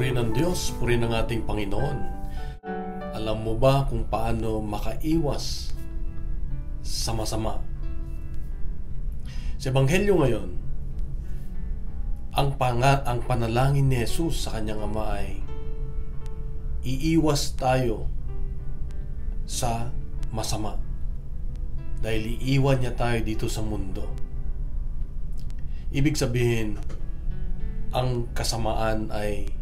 Purihin ng Diyos, purihin ng ating Panginoon. Alam mo ba kung paano makaiwas sa masama? Sa Ebanghelyo ngayon, ang panalangin ni Jesus sa kanyang Ama ay iiwas tayo sa masama dahil iiwan niya tayo dito sa mundo. Ibig sabihin, ang kasamaan ay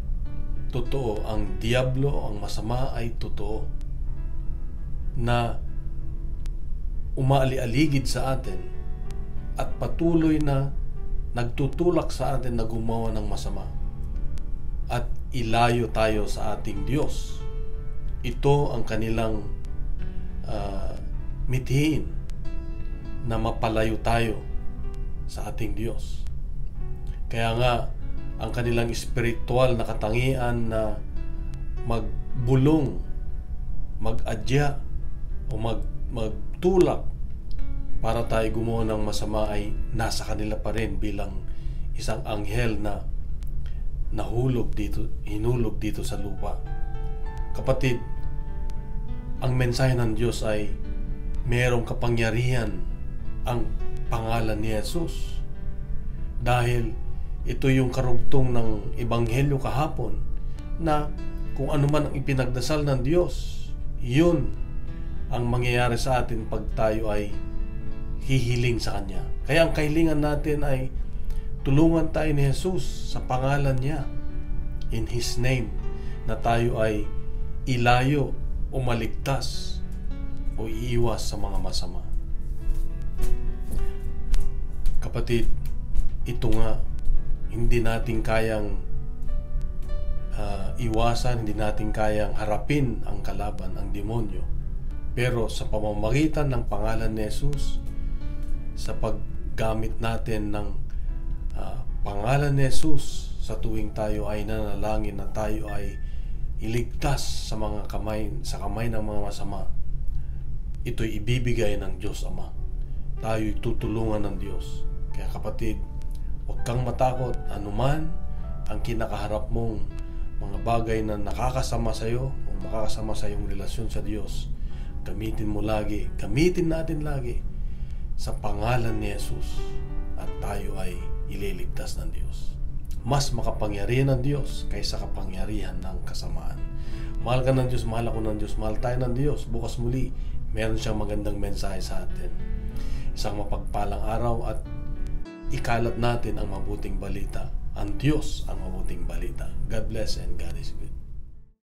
totoo, ang diablo, ang masama ay totoo na umaali-aligid sa atin at patuloy na nagtutulak sa atin na gumawa ng masama at ilayo tayo sa ating Diyos. Ito ang kanilang mithiin na mapalayo tayo sa ating Diyos. Kaya nga, ang kanilang espiritual na katangian na magbulong, mag-adya o magtulak para tayo gumawa ng masama ay nasa kanila pa rin bilang isang anghel na hinulog dito sa lupa. Kapatid, ang mensahe ng Diyos ay mayroong kapangyarihan ang pangalan ni Jesus. Dahil ito yung karugtong ng Ebanghelyo kahapon na kung ano man ang ipinagdasal ng Diyos, yun ang mangyayari sa atin pag tayo ay hihiling sa Kanya. Kaya ang kahilingan natin ay tulungan tayo ni Jesus sa pangalan niya, in His name, na tayo ay ilayo o maligtas o iiwas sa mga masama. Kapatid, ito nga, hindi natin kayang iwasan, hindi natin kayang harapin ang kalaban, ang demonyo. Pero sa pamamagitan ng pangalan ni Jesus, sa paggamit natin ng pangalan ni Jesus sa tuwing tayo ay nanalangin na tayo ay iligtas sa kamay ng mga masama, ito'y ibibigay ng Diyos Ama. Tayo'y tutulungan ng Diyos. Kaya kapatid, huwag kang matakot anuman ang kinakaharap mong mga bagay na nakakasama sa iyo o makakasama sa iyong relasyon sa Diyos. Gamitin natin lagi sa pangalan ni Jesus at tayo ay ililigtas ng Diyos. Mas makapangyarihan ng Diyos kaysa kapangyarihan ng kasamaan. Mahal ka ng Diyos, mahal ako ng Diyos, mahal tayo ng Diyos. Bukas muli, meron siyang magandang mensahe sa atin. Isang mapagpalang araw at ikalat natin ang mabuting balita. Ang Diyos ang mabuting balita. God bless and God is good.